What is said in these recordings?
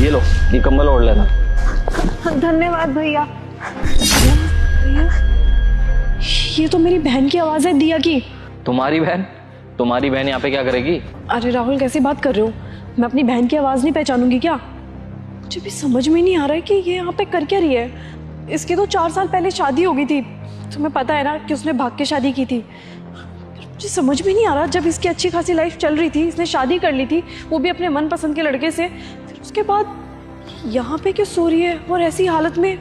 ये लो, ये कंबल ओढ़ लेना। धन्यवाद भैया। भैया, ये तो मेरी बहन की आवाज है, दिया की। तुम्हारी बहन? तुम्हारी बहन यहाँ पे क्या करेगी? अरे राहुल, कैसी बात कर रहे हो? मैं अपनी बहन की आवाज नहीं पहचानूंगी क्या? मुझे भी समझ में नहीं आ रहा है कि ये यहाँ पे कर क्या रही है। इसकी तो 4 साल पहले शादी हो गई थी, तुम्हें पता है ना कि उसने भाग के शादी की थी। मुझे समझ में नहीं आ रहा, जब इसकी अच्छी खासी लाइफ चल रही थी, इसने शादी कर ली थी, वो भी अपने मनपसंद के लड़के से, फिर उसके बाद यहाँ पे क्यों सो रही है और ऐसी हालत में?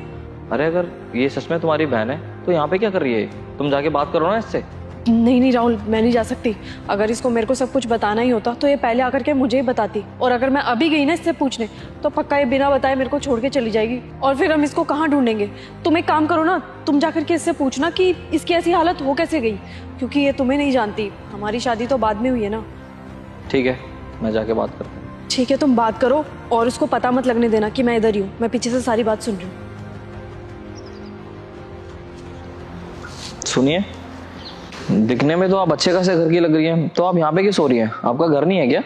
अरे अगर ये सच में तुम्हारी बहन है तो यहाँ पे क्या कर रही है? तुम जाके बात करो ना इससे। नहीं नहीं राहुल, मैं नहीं जा सकती। अगर इसको मेरे को सब कुछ बताना ही होता तो ये पहले आकर के मुझे ही बताती, और अगर मैं अभी गई ना इससे पूछने तो पक्का ये बिना बताए मेरे को छोड़ के चली जाएगी, और फिर हम इसको कहाँ ढूंढेंगे? तुम एक काम करो ना, तुम जाकर के इससे पूछना कि इसकी ऐसी हालत हो कैसे गई, क्योंकि ये तुम्हें नहीं जानती। हमारी शादी तो बाद में हुई है ना। ठीक है, मैं जाके बात करता हूँ। ठीक है, तुम बात करो और उसको पता मत लगने देना कि मैं इधर ही हूँ। मैं पीछे से सारी बात सुन रही हूँ। सुनिए, दिखने में तो आप अच्छे खासे घर की लग रही हैं, तो आप यहाँ पे क्यों सो रही हैं? आपका घर नहीं है क्या?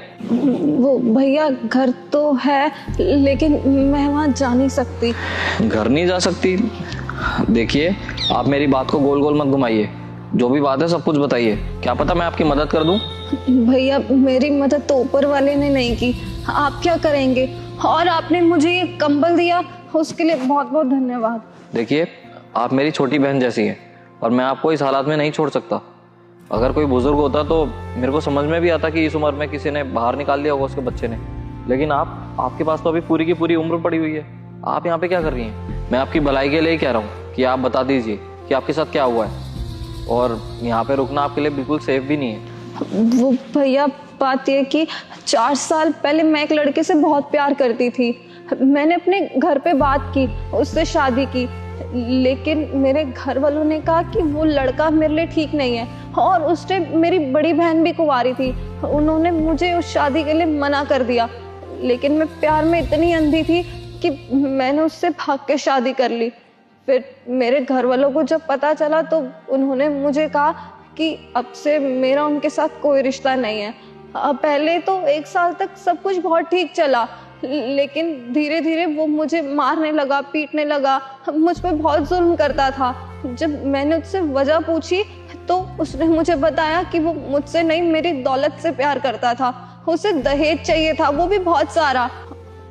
वो भैया, घर तो है लेकिन मैं वहाँ जा नहीं सकती। घर नहीं जा सकती? देखिए, आप मेरी बात को गोल गोल मत घुमाइए, जो भी बात है सब कुछ बताइए। क्या पता मैं आपकी मदद कर दूं। भैया, मेरी मदद तो ऊपर वाले ने नहीं की, आप क्या करेंगे? और आपने मुझे ये कंबल दिया, उसके लिए बहुत बहुत धन्यवाद। देखिए, आप मेरी छोटी बहन जैसी हैं और मैं आपको इस हालात में नहीं छोड़ सकता। अगर कोई बुजुर्ग होता तो मेरे को समझ में भी आता कि इस उम्र में किसी ने बाहर निकाल दिया होगा उसके बच्चे ने, लेकिन आपके पास तो अभी पूरी की पूरी उम्र पड़ी हुई है। आप यहाँ पे क्या कर रही हैं? मैं आपकी भलाई के लिए ही कह रहा हूँ कि आप बता दीजिए कि आपके साथ क्या हुआ है, और यहाँ पे रुकना आपके लिए बिल्कुल सेफ भी नहीं है। वो भैया, बात यह कि 4 साल पहले मैं एक लड़के से बहुत प्यार करती थी। मैंने अपने घर पे बात की, उससे शादी की, लेकिन मेरे घर वालों ने कहा कि वो लड़का मेरे लिए ठीक नहीं है, और उस टाइम मेरी बड़ी बहन भी कुंवारी थी। उन्होंने मुझे उस शादी के लिए मना कर दिया, लेकिन मैं प्यार में इतनी अंधी थी कि मैंने उससे भाग के शादी कर ली। फिर मेरे घर वालों को जब पता चला तो उन्होंने मुझे कहा कि अब से मेरा उनके साथ कोई रिश्ता नहीं है। पहले तो 1 साल तक सब कुछ बहुत ठीक चला, लेकिन धीरे धीरे वो मुझे मारने लगा, पीटने लगा, मुझ पर बहुत जुल्म करता था। जब मैंने उससे वजह पूछी तो उसने मुझे बताया कि वो मुझसे नहीं, मेरी दौलत से प्यार करता था। उसे दहेज चाहिए था, वो भी बहुत सारा,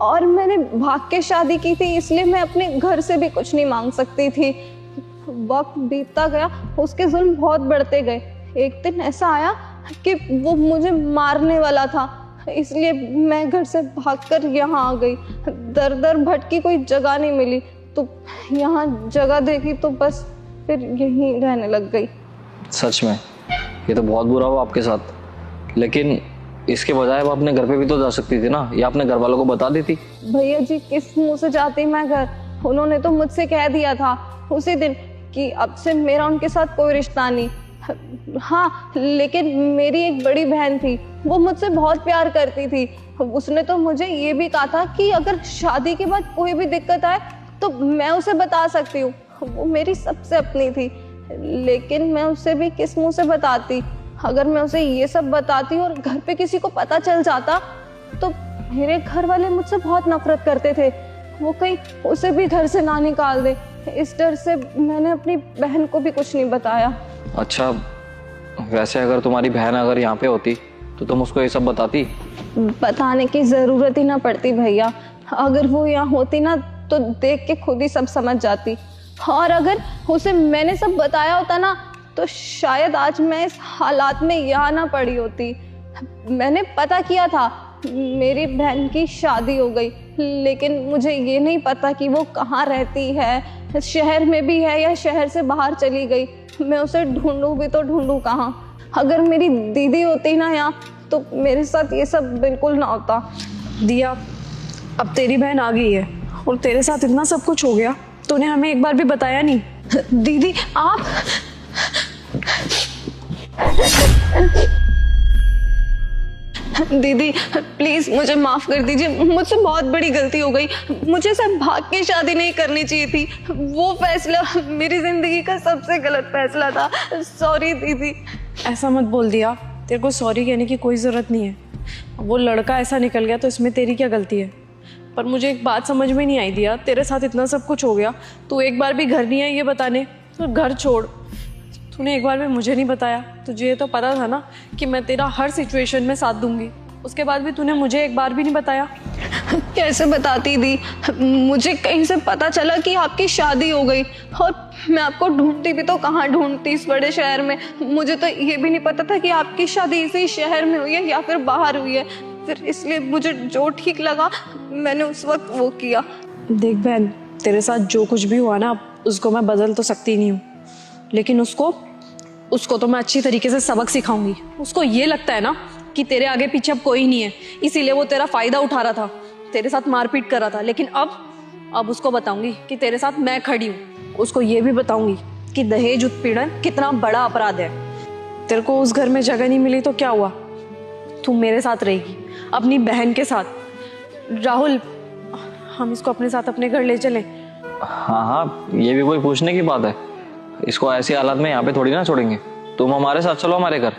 और मैंने भाग के शादी की थी, इसलिए मैं अपने घर से भी कुछ नहीं मांग सकती थी। वक्त बीतता गया, उसके जुल्म बहुत बढ़ते गए। एक दिन ऐसा आया कि वो मुझे मारने वाला था, इसलिए मैं घर से भागकर यहाँ आ गई। दर दर भटकी, कोई जगह नहीं मिली, तो यहाँ जगह देखी तो बस फिर यहीं रहने लग गई। सच में ये तो बहुत बुरा हुआ आपके साथ, लेकिन इसके बजाय आप अपने घर पे भी तो जा सकती थी ना, या अपने घर वालों को बता देती। भैया जी, किस मुंह से जाती मैं घर? उन्होंने तो मुझसे कह दिया था उसी दिन कि अब से मेरा उनके साथ कोई रिश्ता नहीं। हाँ, लेकिन मेरी एक बड़ी बहन थी, वो मुझसे बहुत प्यार करती थी। उसने तो मुझे ये भी कहा था कि अगर शादी के बाद कोई भी दिक्कत आए तो मैं उसे बता सकती हूँ। वो मेरी सबसे अपनी थी, लेकिन मैं उसे भी किस मुंह से बताती? अगर मैं उसे ये सब बताती और घर पे किसी को पता चल जाता तो मेरे घर वाले मुझसे बहुत नफरत करते थे। वो कहीं उसे भी घर से ना निकाल दे, इस डर से मैंने अपनी बहन को भी कुछ नहीं बताया। अच्छा, वैसे अगर तुम्हारी बहन अगर यहाँ पे होती तो तुम उसको ये सब बताती? बताने की जरूरत ही ना पड़ती भैया। अगर वो यहाँ होती ना तो देख के खुद ही सब समझ जाती, और अगर उसे मैंने सब बताया होता ना तो शायद आज मैं इस हालात में यहाँ ना पड़ी होती। मैंने पता किया था, मेरी बहन की शादी हो गई, लेकिन मुझे ये नहीं पता कि वो कहाँ रहती है, शहर में भी है या शहर से बाहर चली गई। मैं उसे ढूंढूं भी तो ढूंढूं कहाँ? अगर मेरी दीदी होती ना यहाँ तो मेरे साथ ये सब बिल्कुल ना होता। दिया, अब तेरी बहन आ गई है और तेरे साथ इतना सब कुछ हो गया, तूने हमें एक बार भी बताया नहीं। दीदी, आप दीदी प्लीज मुझे माफ कर दीजिए, मुझसे बहुत बड़ी गलती हो गई। मुझे सब भाग के शादी नहीं करनी चाहिए थी, वो फैसला मेरी जिंदगी का सबसे गलत फैसला था। सॉरी दीदी। ऐसा मत बोल दिया, तेरे को सॉरी कहने की कोई ज़रूरत नहीं है। वो लड़का ऐसा निकल गया तो इसमें तेरी क्या गलती है? पर मुझे एक बात समझ में नहीं आई दिया, तेरे साथ इतना सब कुछ हो गया, तू एक बार भी घर नहीं आई ये बताने। तो घर छोड़, तूने एक बार भी मुझे नहीं बताया। तुझे ये तो पता था ना कि मैं तेरा हर सिचुएशन में साथ दूंगी, उसके बाद भी तूने मुझे एक बार भी नहीं बताया। कैसे बताती दी? मुझे कहीं से पता चला कि आपकी शादी हो गई, और मैं आपको ढूंढती भी तो कहाँ ढूंढती इस बड़े शहर में। मुझे तो ये भी नहीं पता था कि आपकी शादी इसी शहर में हुई है या फिर बाहर हुई है। फिर इसलिए मुझे जो ठीक लगा मैंने उस वक्त वो किया। देख बहन, तेरे साथ जो कुछ भी हुआ ना, उसको मैं बदल तो सकती नहीं हूँ, लेकिन उसको तो मैं अच्छी तरीके से सबक सिखाऊंगी। उसको ये लगता है ना कि तेरे आगे पीछे अब कोई नहीं है, इसीलिए वो तेरा फायदा उठा रहा था, तेरे साथ मारपीट कर रहा था। लेकिन अब उसको बताऊंगी कि तेरे साथ मैं खड़ी हूँ। उसको ये भी बताऊंगी कि दहेज उत्पीड़न कितना बड़ा अपराध है। तेरे को उस घर में जगह नहीं मिली तो क्या हुआ, तू मेरे साथ रहेगी, अपनी बहन के साथ। राहुल, हम इसको अपने साथ अपने घर ले चलें। हाँ हाँ, ये भी कोई पूछने की बात है? इसको ऐसी हालत में यहाँ पे थोड़ी ना छोड़ेंगे। तुम हमारे साथ चलो हमारे घर,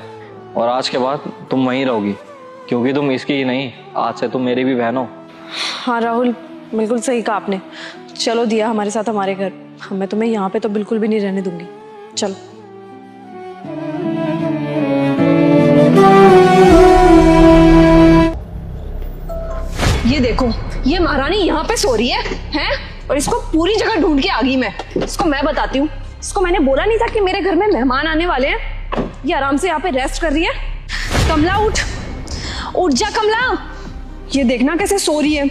और आज के बाद तुम वहीं रहोगी, क्योंकि तुम इसकी ही नहीं, आज से तुम मेरी भी बहन हो। हाँ राहुल, बिल्कुल सही कहा आपने। चलो दिया हमारे साथ हमारे घर, मैं तुम्हें यहाँ पे तो बिल्कुल भी नहीं रहने दूंगी। चलो। ये देखो, ये महारानी यहाँ पे सो रही है हैं? और इसको पूरी जगह ढूंढ के आ गई मैं। इसको मैं बताती हूँ, इसको मैंने बोला नहीं था कि मेरे घर में मेहमान आने वाले हैं। ये आराम से यहाँ पे रेस्ट कर रही है। कमला उठ जा कमला, ये देखना कैसे सो रही है।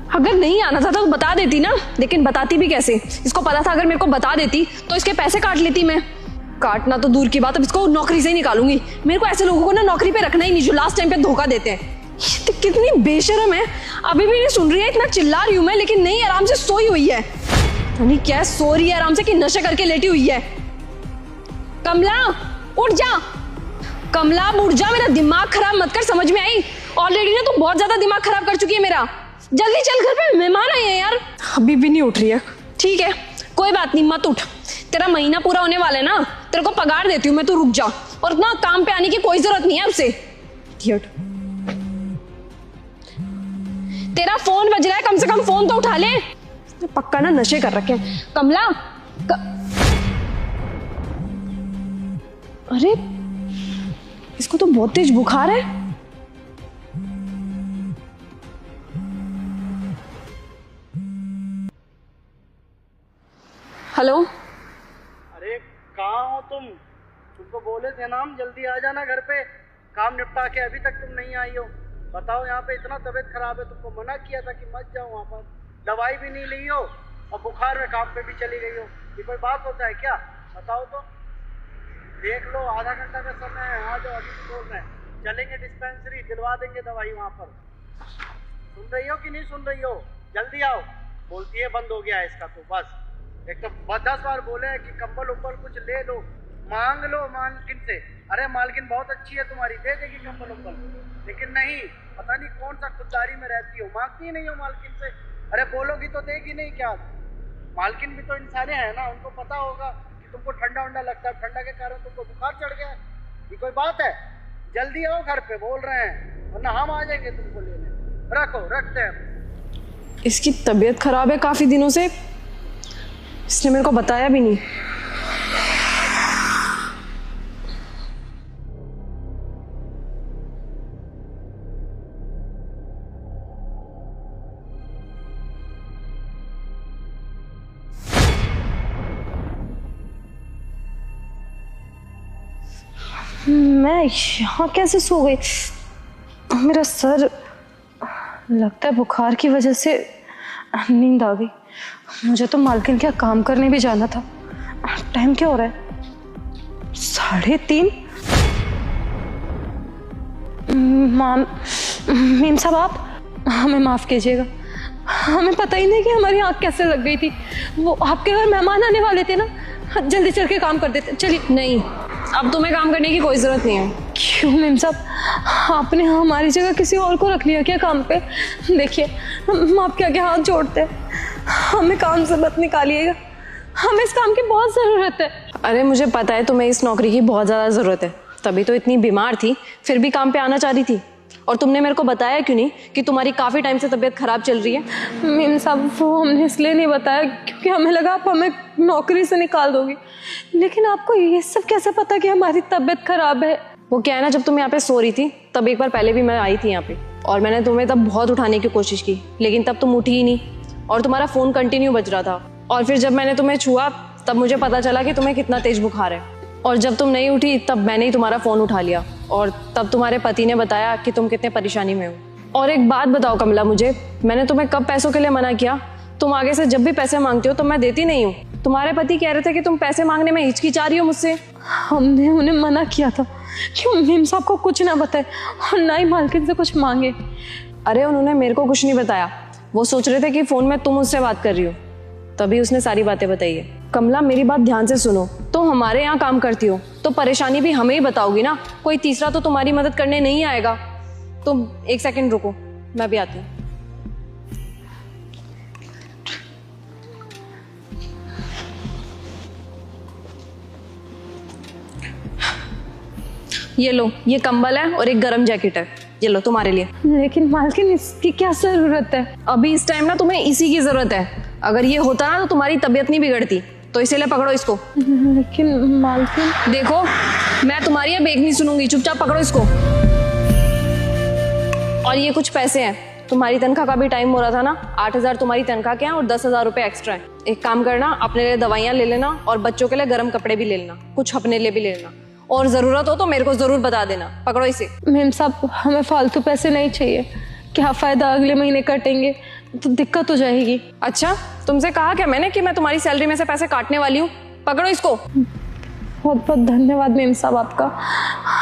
अगर नहीं आना था तो बता देती ना, लेकिन बताती भी कैसे? इसको पता था अगर मेरे को बता देती तो इसके पैसे काट लेती मैं। काटना तो दूर की बात, अब इसको नौकरी से ही निकालूंगी। मेरे को ऐसे लोगों को ना नौकरी पे रखना ही नहीं जो लास्ट टाइम पे धोखा देते हैं। ये कितनी बेशरम है, अभी भी नहीं सुन रही है। इतना चिल्ला रही हूं मैं, लेकिन नहीं, आराम से सोई हुई है। नहीं क्या सो रही है आराम से कि नशे करके लेटी हुई है। कमला उठ जा, कमला उठ जा, मेरा दिमाग खराब मत कर, समझ में आई? ऑलरेडी ना तू बहुत ज्यादा दिमाग खराब कर चुकी है मेरा। जल्दी चल, घर पे मेहमान आए हैं यार। अभी भी नहीं उठ रही है। ठीक है कोई बात नहीं, मत उठ, तेरा महीना पूरा होने वाला है ना, तेरे को पगार देती हूँ मैं, तू रुक जा। और ना काम पे आने की कोई जरूरत नहीं है अब से। तेरा फोन बज रहा है, कम से कम फोन तो उठा ले। पक्का ना नशे कर रखे हैं। कमला अरे इसको तो बहुत तेज बुखार है। हेलो, अरे कहाँ हो तुम? तुमको बोले थे ना हम जल्दी आ जाना घर पे, काम निपटा के, अभी तक तुम नहीं आई हो। बताओ, यहाँ पे इतना तबीयत खराब है, तुमको मना किया था कि मत जाओ वहाँ पर, दवाई भी नहीं ली हो और बुखार में काम पे भी चली गई हो। ये कोई बात होता है क्या? बताओ तो। देख लो, आधा घंटा का समय है, आ जाओ, अभी तो बोल रहे हैं चलेंगे डिस्पेंसरी, दिलवा देंगे दवाई वहाँ पर। सुन रही हो कि नहीं सुन रही हो? जल्दी आओ। बोलती है बंद हो गया है इसका तो बस। एक तो 10 बार बोले हैं कि कंबल उम्बल कुछ ले लो, मांग लो मालकिन से। अरे मालकिन बहुत अच्छी है तुम्हारी, दे देगी कंबल उम्बल, लेकिन नहीं, पता नहीं कौन सा खुददारी में रहती हो, मांगती ही नहीं हो मालकिन से। अरे बोलोगी तो देगी नहीं क्या? मालकिन भी तो इंसाने हैं ना, उनको पता होगा कि तुमको ठंडा उंडा लगता है, ठंडा के कारण तुमको बुखार चढ़ गया है। ये कोई बात है? जल्दी आओ घर पे, बोल रहे हैं, वरना हम आ जाएंगे तुमको लेने। रखो, रखते हैं। इसकी तबीयत खराब है काफी दिनों से, इसने मेरे को बताया भी नहीं। मैं यहाँ कैसे सो गई? मेरा सर, लगता है बुखार की वजह से नींद आ गई। मुझे तो मालकिन के यहाँ काम करने भी जाना था। टाइम क्या हो रहा है? 3:30। मीम साहब, आप हमें माफ कीजिएगा, हमें पता ही नहीं कि हमारी आँख कैसे लग गई थी। वो आपके घर मेहमान आने वाले थे ना, जल्दी चल के काम कर देते। चलिए। नहीं, अब तुम्हें काम करने की कोई जरूरत नहीं है। क्यों मीम साहब, आपने हमारी जगह किसी और को रख लिया क्या काम पे? देखिए, हम आपके आगे हाथ जोड़ते हैं, हमें काम से मत निकालिएगा, हमें इस काम की बहुत ज़रूरत है। अरे मुझे पता है तुम्हें इस नौकरी की बहुत ज़्यादा ज़रूरत है, तभी तो इतनी बीमार थी फिर भी काम पे आना चाह रही थी। और तुमने मेरे को बताया क्यों नहीं कि तुम्हारी काफ़ी टाइम से तबीयत खराब चल रही है? मेम साहब वो हमने इसलिए नहीं बताया क्योंकि हमें लगा आप हमें नौकरी से निकाल दोगी, लेकिन आपको ये सब कैसे पता कि हमारी तबीयत खराब है? वो क्या है ना, जब तुम यहाँ पे सो रही थी तब एक बार पहले भी मैं आई थी यहाँ पे और मैंने तुम्हें तब बहुत उठाने की कोशिश की, लेकिन तब तुम उठी ही नहीं और तुम्हारा फ़ोन कंटिन्यू बज रहा था। और फिर जब मैंने तुम्हें छुआ तब मुझे पता चला कि तुम्हें कितना तेज बुखार है, और जब तुम नहीं उठी तब मैंने ही तुम्हारा फ़ोन उठा लिया और तब तुम्हारे पति ने बताया कि तुम कितने परेशानी में हो। और एक बात बताओ कमला मुझे, मैंने तुम्हें कब पैसों के लिए मना किया? तुम आगे से जब भी पैसे मांगते हो तो मैं देती नहीं हूँ। तुम्हारे पति कह रहे थे कि तुम पैसे मांगने में हिचकिचा रही हो मुझसे। हमने उन्हें मना किया था कि मेम साहब को कुछ ना बताए और ना ही मालकिन से कुछ मांगे। अरे उन्होंने मेरे को कुछ नहीं बताया, वो सोच रहे थे कि फ़ोन में तुम उससे बात कर रही हो, तभी उसने सारी बातें बताई है। कमला मेरी बात ध्यान से सुनो, तुम हमारे यहाँ काम करती हो तो परेशानी भी हमें ही बताओगी ना, कोई तीसरा तो तुम्हारी मदद करने नहीं आएगा। तुम एक सेकंड रुको, मैं भी आती हूँ। ये लो, ये कंबल है और एक गरम जैकेट है, ये लो तुम्हारे लिए। लेकिन मालकिन इसकी क्या जरूरत है? अभी इस टाइम ना तुम्हें इसी की जरूरत है, अगर ये होता ना तो तुम्हारी तबीयत नहीं बिगड़ती, तो इसीलिए पकड़ो इसको। लेकिन मालकिन देखो मैं तुम्हारी अब एक नहीं सुनूंगी, चुपचाप पकड़ो इसको। और ये कुछ पैसे हैं, तुम्हारी तनख्वाह का भी टाइम हो रहा था ना, 8,000 तुम्हारी तनख्वाह के हैं और 10,000 रुपए एक्स्ट्रा है। एक काम करना, अपने लिए दवाइयाँ ले लेना और बच्चों के लिए गर्म कपड़े भी ले लेना, कुछ अपने लिए भी ले लेना, और जरूरत हो तो मेरे को जरूर बता देना। पकड़ो इसे। मेम साहब हमें फालतू पैसे नहीं चाहिए, क्या फायदा अगले महीने कटेंगे तो दिक्कत हो जाएगी। अच्छा, तुमसे कहा क्या मैंने कि मैं तुम्हारी सैलरी में से पैसे काटने वाली हूँ? पकड़ो इसको। बहुत बहुत धन्यवाद मेम साहब आपका।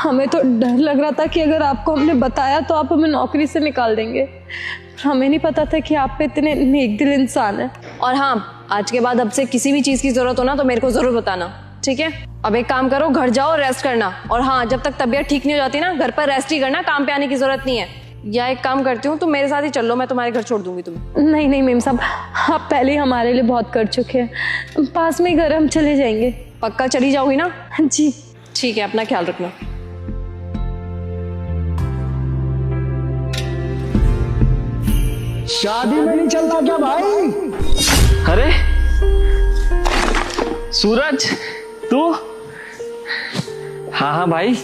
हमें तो डर लग रहा था कि अगर आपको हमने बताया तो आप हमें नौकरी से निकाल देंगे, हमें नहीं पता था कि आप इतने नेक दिल इंसान हैं। और हाँ, आज के बाद अब से किसी भी चीज़ की जरूरत हो ना तो मेरे को जरूर बताना, ठीक है? अब एक काम करो, घर जाओ और रेस्ट करना, और हाँ जब तक तबीयत ठीक नहीं हो जाती ना घर पर रेस्ट ही करना, काम पे आने की जरूरत नहीं है। या एक काम करती हूँ, तुम मेरे साथ ही चल लो, मैं तुम्हारे घर छोड़ दूंगी तुम्हें। नहीं नहीं मेम साहब, आप पहले ही हमारे लिए बहुत कर चुके हैं, पास में ही घर, हम चले जाएंगे। पक्का चली जाओगी ना? जी ठीक है, अपना ख्याल रखना। शादी में नहीं चलना क्या भाई? अरे सूरज, तू? हाँ हाँ भाई,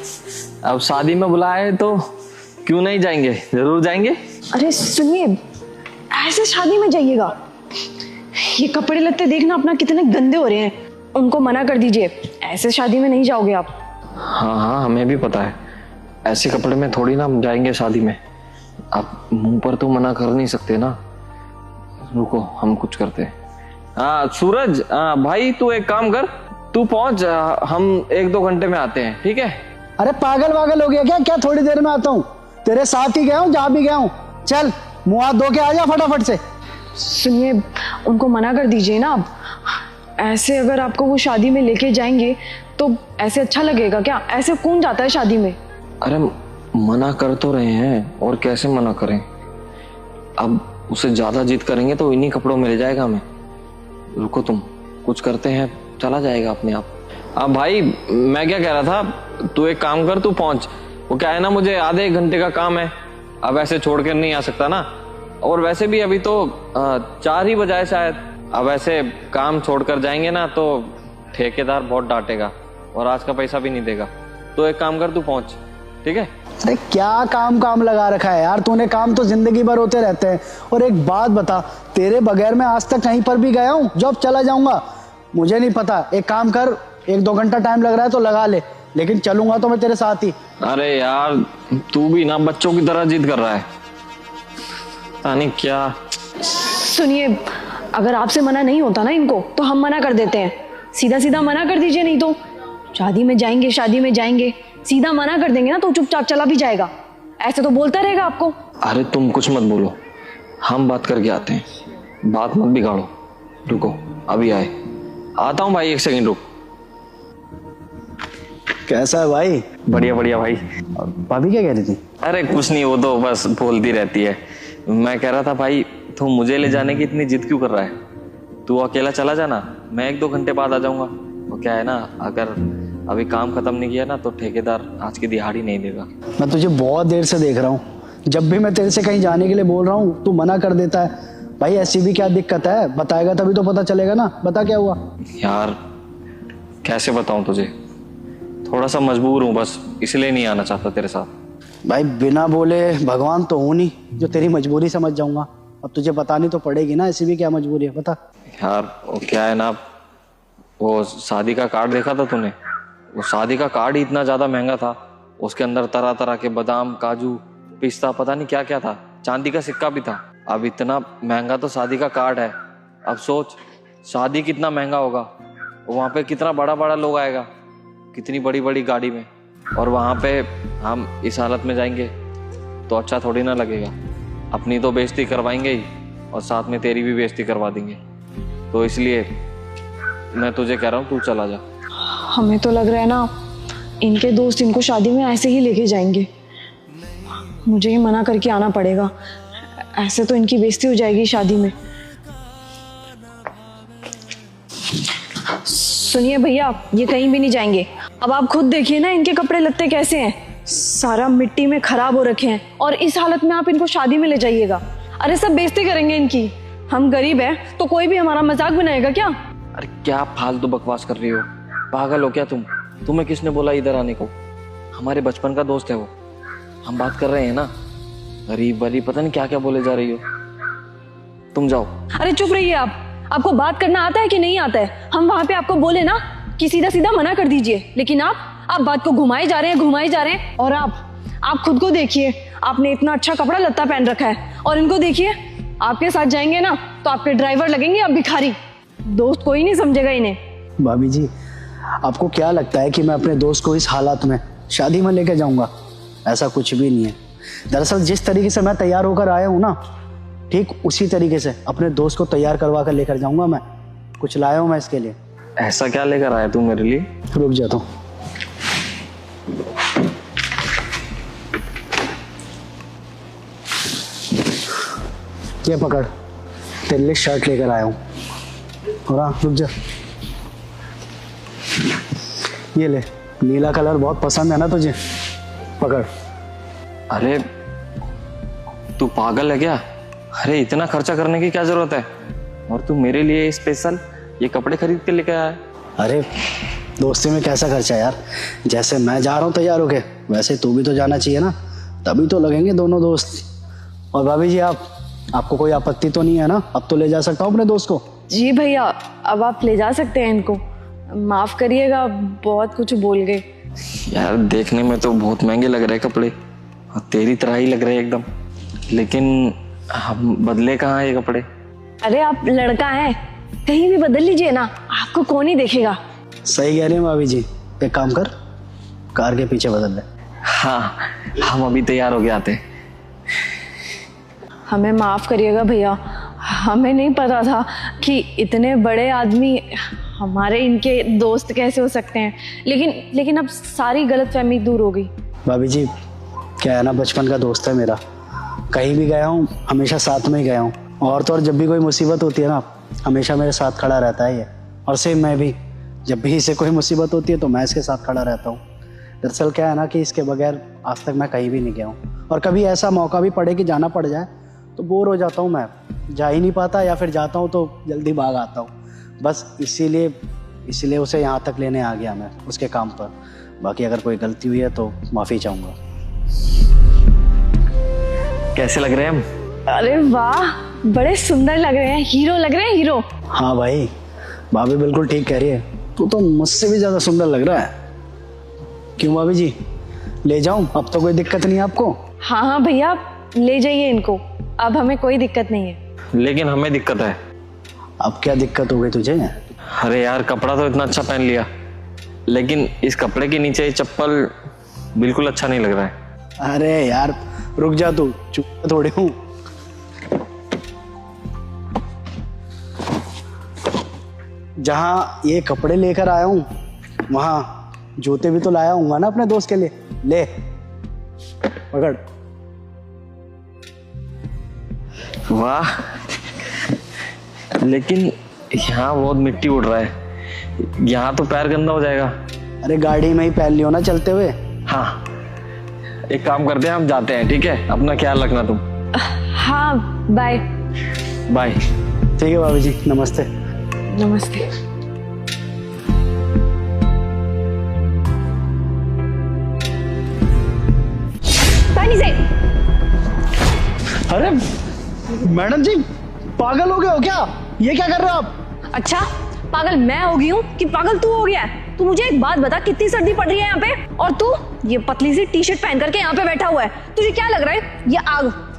अब शादी में बुलाए तो क्यों नहीं जाएंगे, जरूर जाएंगे। अरे सुनिए, ऐसे शादी में जाइएगा? ये कपड़े लत्ते देखना अपना कितने गंदे हो रहे हैं, उनको मना कर दीजिए, ऐसे शादी में नहीं जाओगे आप। हाँ हाँ हमें भी पता है, ऐसे कपड़े में थोड़ी ना हम जाएंगे शादी में। आप मुंह पर तो मना कर नहीं सकते ना, रुको हम कुछ करते हैं। हाँ सूरज, भाई तू एक काम कर, तू पहुंच, हम 1-2 घंटे में आते हैं, ठीक है? अरे पागल वागल हो गया क्या? क्या थोड़ी देर में आता हूँ? तेरे साथ ही गया हूँ, जहाँ भी गया हूँ। चल मुँह हाथ धो के आ जा फटाफट से। सुनिए, उनको मना कर दीजिए ना आप, ऐसे अगर आपको वो शादी में लेके जाएंगे तो ऐसे अच्छा लगेगा क्या? ऐसे कौन जाता है शादी में? अरे मना कर तो रहे हैं, और कैसे मना करें? अब उसे ज्यादा जिद करेंगे तो इन्हीं कपड़ों में ले जाएगा हमें। रुको तुम, कुछ करते हैं, चला जाएगा अपने आप। अब भाई मैं क्या कह रहा था, तू एक काम कर, तू पहुंच। वो क्या है ना, मुझे आधे 1 घंटे का काम है, अब ऐसे छोड़ कर नहीं आ सकता ना। और वैसे भी अभी तो 4 ही बजाए शायद। अब ऐसे काम छोड़कर जाएंगे ना तो ठेकेदार बहुत डांटेगा और आज का पैसा भी नहीं देगा। तो एक काम कर, तू पहुंच, ठीक है? अरे क्या काम लगा रखा है यार तूने, काम तो जिंदगी भर होते रहते हैं। और एक बात बता, तेरे बगैर मैं आज तक कहीं पर भी गया हूँ? जब चला जाऊंगा मुझे नहीं पता। एक काम कर, 1-2 घंटा टाइम लग रहा है तो लगा ले, लेकिन चलूंगा तो मैं तेरे साथ ही। अरे यार तू भी ना बच्चों की तरह जिद कर रहा है, पता नहीं क्या। सुनिए, अगर आपसे मना नहीं होता ना इनको तो हम मना कर देते हैं, सीधा सीधा मना कर दीजिए, नहीं तो शादी में जाएंगे शादी में जाएंगे, सीधा मना कर देंगे ना तो चुपचाप चला भी जाएगा, ऐसे तो बोलता रहेगा आपको। अरे तुम कुछ मत बोलो, हम बात करके आते हैं, बात मत बिगाड़ो। रुको अभी आए, आता हूँ भाई, 1 सेकंड रुक। कैसा है भाई? बढ़िया बढ़िया भाई। भाभी क्या कह रही थी? अरे कुछ नहीं, वो तो बस बोलती रहती है। मैं कह रहा था भाई, तू मुझे ले जाने की इतनी जिद क्यों कर रहा है? तू अकेला चला जाना, मैं 1-2 घंटे बाद आ जाऊंगा। वो क्या है ना, अगर अभी काम खत्म नहीं किया ना तो ठेकेदार आज की दिहाड़ी नहीं देगा। मैं तुझे बहुत देर से देख रहा हूँ, जब भी मैं तेरे से कहीं जाने के लिए बोल रहा हूँ तू मना कर देता है। भाई ऐसी भी क्या दिक्कत है, बताएगा तभी तो पता चलेगा ना। बता क्या हुआ। यार कैसे बताऊं तुझे, थोड़ा सा मजबूर हूँ बस, इसलिए नहीं आना चाहता तेरे साथ। भाई बिना बोले भगवान तो हूँ नहीं जो तेरी मजबूरी समझ जाऊंगा। अब तुझे बतानी तो पड़ेगी ना, ऐसी भी क्या मजबूरी है, बता। यार वो क्या है ना, वो शादी का कार्ड देखा था तूने? वो शादी का कार्ड ही इतना ज्यादा महंगा था, उसके अंदर तरह तरह के बादाम, काजू, पिस्ता, पता नहीं क्या क्या था, चांदी का सिक्का भी था। अब इतना महंगा तो शादी का कार्ड है, अब सोच शादी कितना महंगा होगा, वहाँ पे कितना बड़ा बड़ा लोग आएगा, कितनी बड़ी बड़ी गाड़ी में, और वहाँ पे हम इस हालत में जाएंगे तो अच्छा थोड़ी ना लगेगा। अपनी तो बेइज्जती करवाएंगे ही और साथ में तेरी भी बेइज्जती करवा देंगे। तो इसलिए मैं तुझे कह रहा हूँ तू चला जा। हमें तो लग रहा है ना इनके दोस्त इनको शादी में ऐसे ही लेके जाएंगे। मुझे ही मना करके आना पड़ेगा, ऐसे तो इनकी बेइज्जती हो जाएगी शादी में। सुनिए भैया, ये कहीं भी नहीं जाएंगे। अब आप खुद देखिए ना इनके कपड़े लत्ते कैसे हैं, सारा मिट्टी में खराब हो रखे हैं, और इस हालत में आप इनको शादी में ले जाइएगा। अरे सब बेइज्जती करेंगे इनकी। हम गरीब हैं तो कोई भी हमारा मजाक बनाएगा क्या? अरे क्या फालतू बकवास कर रही हो, पागल हो क्या तुम? तुम्हें किसने बोला इधर आने को? हमारे बचपन का दोस्त है वो, हम बात कर रहे हैं ना। गरीब वाली पता नहीं क्या क्या बोले जा रही हो, तुम जाओ। अरे चुप रहिए आप, आपको बात करना आता है कि नहीं आता है? हम वहां पे आपको बोले ना कि सीधा सीधा मना कर दीजिए, लेकिन आप बात को घुमाए जा रहे हैं, घुमाए जा रहे हैं। और आप खुद को देखिए, आपने इतना अच्छा कपड़ा लत्ता पहन रखा है, और इनको देखिए, आपके साथ जाएंगे ना तो आपके ड्राइवर लगेंगे आप भिखारी। दोस्त कोई नहीं समझेगा इन्हें। भाभी जी, आपको क्या लगता है कि मैं अपने दोस्त को इस हालत में शादी में लेके जाऊंगा? ऐसा कुछ भी नहीं है। दरअसल जिस तरीके से मैं तैयार होकर आया हूँ ना, ठीक उसी तरीके से अपने दोस्त को तैयार करवा कर लेकर जाऊंगा मैं। कुछ लाया हूँ मैं इसके लिए। ऐसा क्या लेकर आया तू मेरे लिए? रुक जाता हूँ। ये पकड़, तेरे लिए शर्ट लेकर आया हूँ। और हाँ, रुक जा, ये ले, नीला कलर बहुत पसंद है ना तुझे, पकड़। अरे तू पागल है क्या? अरे इतना खर्चा करने की क्या जरूरत है? और तू मेरे लिए स्पेशल ये कपड़े खरीद के लेके आया है? अरे दोस्ती में कैसा खर्चा यार, जैसे मैं जा रहा हूँ तैयार होके वैसे तू भी तो जाना चाहिए ना, तभी तो लगेंगे दोनों दोस्त। और भाभी जी, आपको कोई आपत्ति तो नहीं है ना? अब तो ले जा सकता हूँ अपने दोस्त को। जी भैया, अब आप ले जा सकते हैं इनको। माफ करिएगा, बहुत कुछ बोल गए। यार देखने में तो बहुत महंगे लग रहे कपड़े, और तेरी तरह ही लग रहे एकदम, लेकिन हम बदले कहाँ ये कपड़े? अरे आप लड़का हैं, कहीं भी बदल लीजिए ना, आपको कौन ही देखेगा। सही कह रहे हैं भाभी जी, एक काम कर, कार के पीछे बदल ले। हाँ, हम अभी तैयार हो गए आते हैं। हमें माफ करिएगा भैया, हमें नहीं पता था कि इतने बड़े आदमी हमारे इनके दोस्त कैसे हो सकते हैं, लेकिन अब सारी गलतफहमी दूर हो गई। भाभी जी, क्या है ना, बचपन का दोस्त है मेरा, कहीं भी गया हूँ हमेशा साथ में ही गया हूँ। और तो और जब भी कोई मुसीबत होती है ना, हमेशा मेरे साथ खड़ा रहता है ये। और सेम मैं भी, जब भी इसे कोई मुसीबत होती है तो मैं इसके साथ खड़ा रहता हूँ। दरअसल क्या है ना कि इसके बगैर आज तक मैं कहीं भी नहीं गया हूँ, और कभी ऐसा मौका भी पड़े कि जाना पड़ जाए तो बोर हो जाता हूँ, मैं जा ही नहीं पाता, या फिर जाता हूँ तो जल्दी भाग आता हूँ। बस इसीलिए उसे यहाँ तक लेने आ गया मैं, उसके काम पर। बाकी अगर कोई गलती हुई है तो माफ़ी चाहूँगा। कैसे लग रहे हैं हम? अरे वाह, बड़े सुंदर लग रहे हैं, हीरो लग रहे हैं, हीरो। हाँ भाई, भाभी बिल्कुल ठीक कह रही है, तू तो मुझसे भी ज़्यादा सुंदर लग रहा है। क्यों भाभी जी, ले जाऊँ? अब तो कोई दिक्कत नहीं है आपको? हाँ भैया, ले जाइए इनको, अब हमें कोई दिक्कत नहीं है। लेकिन हमें दिक्कत है। अब क्या दिक्कत हो गई तुझे? अरे यार, कपड़ा तो इतना अच्छा पहन लिया, लेकिन इस कपड़े के नीचे ये चप्पल बिल्कुल अच्छा नहीं लग रहा है। अरे यार रुक जा, तू चुप थोड़ी हूँ। जहाँ ये कपड़े लेकर आया हूँ वहाँ जूते भी तो लाया हूँ ना अपने दोस्त के लिए। ले पकड़। वाह, लेकिन यहाँ बहुत मिट्टी उड़ रहा है, यहाँ तो पैर गंदा हो जाएगा। अरे गाड़ी में ही पहन लियो ना चलते हुए। हाँ, एक काम करते हैं, हम जाते हैं, ठीक है? अपना ख्याल रखना तुम। हाँ बाय। बाय। ठीक है भाभी जी, नमस्ते। नमस्ते। पानी से। अरे मैडम जी, पागल हो गए हो क्या? ये क्या कर रहे हो आप? अच्छा, पागल मैं हो गई हूँ कि पागल तू हो गया है? तू मुझे एक बात बता, कितनी सर्दी पड़ रही है यहाँ पे, और तू ये पतली सी टी शर्ट पहन करके यहाँ पे बैठा हुआ है। तुझे क्या लग रहा है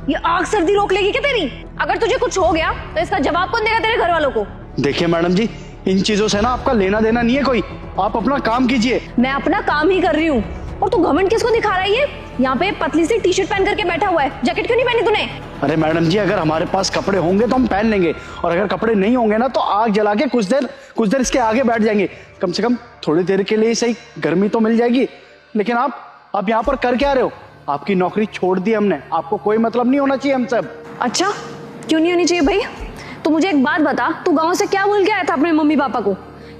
ये आग सर्दी रोक लेगी क्या तेरी? अगर तुझे कुछ हो गया तो इसका जवाब कौन देगा तेरे घर वालों को? देखिए मैडम जी, इन चीजों से ना आपका लेना देना नहीं है कोई। आप अपना काम कीजिए। मैं अपना काम ही कर रही हूँ, और तू घमंड किसको दिखा रहा है? ये यहाँ पे पतली सी टी शर्ट पहन करके बैठा हुआ है, जैकेट क्यों नहीं पहनी तूने? अरे मैडम जी, अगर हमारे पास कपड़े होंगे तो हम पहन लेंगे, और अगर कपड़े नहीं होंगे ना तो आग जला के कुछ देर इसके आगे बैठ जाएंगे। कम से कम थोड़ी देर के लिए सही गर्मी तो मिल जाएगी। लेकिन आप यहाँ पर कर क्या रहे हो? आपकी नौकरी छोड़ दी हमने, आपको कोई मतलब नहीं होना चाहिए हम सब। अच्छा, क्यों नहीं होनी चाहिए भाई? तू मुझे एक बात बता, तू गांव से क्या बोल के आया था अपने मम्मी पापा को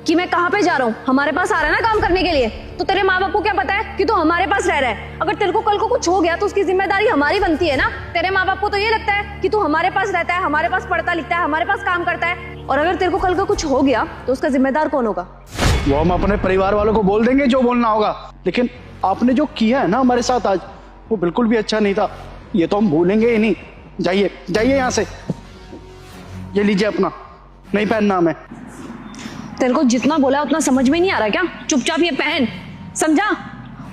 कि मैं कहाँ पे जा रहा हूँ? हमारे पास आ रहा है ना काम करने के लिए। तो तेरे माँ बाप को क्या पता है कि तू हमारे पास रह रहा है? अगर तेरे को कल को कुछ हो गया तो उसकी जिम्मेदारी हमारी बनती है ना। तेरे माँ बाप को तो ये लगता है कि तू हमारे पास रहता है, हमारे पास पढ़ता लिखता है, हमारे पास काम करता है, और अगर तेरे को कल को कुछ हो गया तो उसका जिम्मेदार कौन होगा? वो हम अपने परिवार वालों को बोल देंगे जो बोलना होगा। लेकिन आपने जो किया है ना हमारे साथ आज, वो बिल्कुल भी अच्छा नहीं था। ये तो हम भूलेंगे ही नहीं। जाइए जाइए यहाँ से, ये लीजिए अपना, नहीं पहनना हमें। तेरे को जितना बोला उतना समझ में नहीं आ रहा क्या? चुपचाप ये पहन, समझा?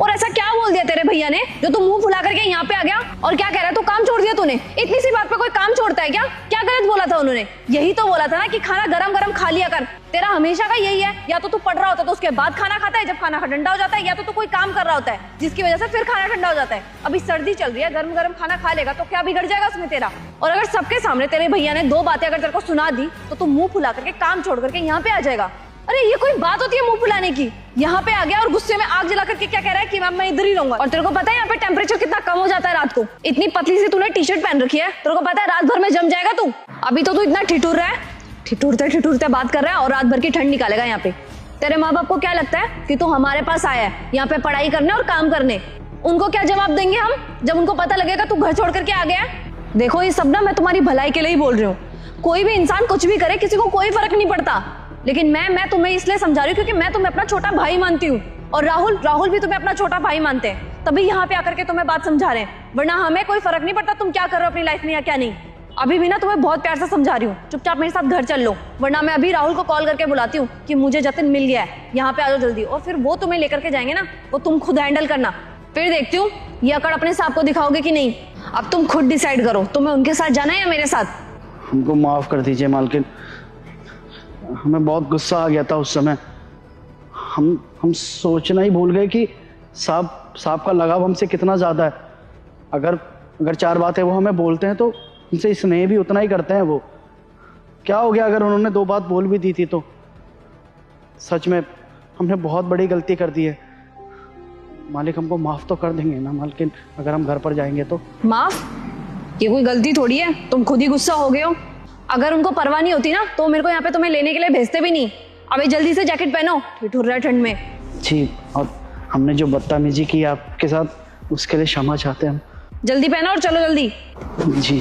और ऐसा क्या बोल दिया तेरे भैया ने जो तू मुंह फुला करके यहाँ पे आ गया? और क्या कह रहा है तू? काम छोड़ दिया तूने? इतनी सी बात पे कोई काम छोड़ता है क्या? क्या गलत बोला था उन्होंने? यही तो बोला था ना कि खाना गरम गरम खा लिया कर। तेरा हमेशा का यही है, या तो तू पढ़ रहा होता है तो उसके बाद खाना खाता है जब खाना ठंडा हो जाता है, या तो तू कोई काम कर रहा होता है जिसकी वजह से फिर खाना ठंडा हो जाता है। अभी सर्दी चल रही है, गर्म गरम खाना खा लेगा तो क्या बिगड़ जाएगा उसमें तेरा? और अगर सबके सामने तेरे भैया ने दो बातें अगर तेरे को सुना दी तो तू मुंह फुला करके काम छोड़ करके यहाँ पे आ जाएगा। अरे ये कोई बात होती है मुंह फुलाने की? यहाँ पे आ गया और गुस्से में आग जला करके क्या कह रहा है कि मैं इधर ही रहूंगा। और तेरे को पता है यहाँ पे टेम्परेचर कितना कम हो जाता है रात को? इतनी पतली सी तूने टी शर्ट पहन रखी है, तेरे को पता है रात भर में जम जाएगा तू। अभी तो तू इतना ठिठुर रहा है, ठिठुरते बात कर रहा है, और रात भर की ठंड निकालेगा यहाँ पे। तेरे माँ बाप को क्या लगता है कि तू हमारे पास आया है यहाँ पे पढ़ाई करने और काम करने? उनको क्या जवाब देंगे हम जब उनको पता लगेगा तू घर छोड़ करके आ गया है? देखो ये सब ना मैं तुम्हारी भलाई के लिए ही बोल रही हूँ। कोई भी इंसान कुछ भी करे, किसी को कोई फर्क नहीं पड़ता, लेकिन मैं तुम्हें इसलिए समझा रही हूँ क्योंकि मैं तुम्हें अपना छोटा भाई मानती हूँ, और राहुल भी तुम्हें अपना छोटा भाई मानते हैं, तभी यहाँ पे आकर के तुम्हें बात समझा रहे हैं। वरना हमें कोई फर्क नहीं पड़ता तुम क्या कर रहे हो अपनी लाइफ में या क्या नहीं। अभी भी ना तुम्हें बहुत प्यार से समझा रही हूँ, चुपचाप मेरे साथ घर चल लो, वरना मैं अभी राहुल को कॉल करके बुलाती हूँ कि मुझे जतिन मिल गया है, यहाँ पे आ जाओ जल्दी। और फिर वो तुम्हें लेकर के जाएंगे ना, वो तुम खुद हैंडल करना। फिर देखती हूँ ये अकड़ अपने सांप को दिखाओगे कि नहीं। अब तुम खुद डिसाइड करो, तुम्हें उनके साथ जाना है या मेरे साथ। हमको माफ कर दीजिए मालकिन, हमें बहुत गुस्सा आ गया था उस समय। हम सोचना ही भूल गए कि सांप का लगाव हमसे कितना ज्यादा है। अगर चार बातें वो हमें बोलते हैं तो उनसे स्नेह भी उतना ही करते हैं वो। क्या हो गया अगर उन्होंने दो बात बोल भी दी थी तो? सच में हमने बहुत बड़ी गलती कर दी है। मालिक हमको माफ तो कर देंगे ना मालकिन, अगर हम घर पर जाएंगे तो? माफ? ये कोई गलती थोड़ी है, तुम खुद ही गुस्सा हो गए हो। अगर उनको परवाह नहीं होती ना तो मेरे को यहाँ पे तुम्हें लेने के लिए भेजते भी नहीं। अबे जल्दी से जैकेट पहनो, ठिठुर रहा है ठंड में। जी, और हमने जो बदतमीजी की आपके साथ उसके लिए क्षमा चाहते हैं हम। जल्दी पहनो और चलो जल्दी। जी।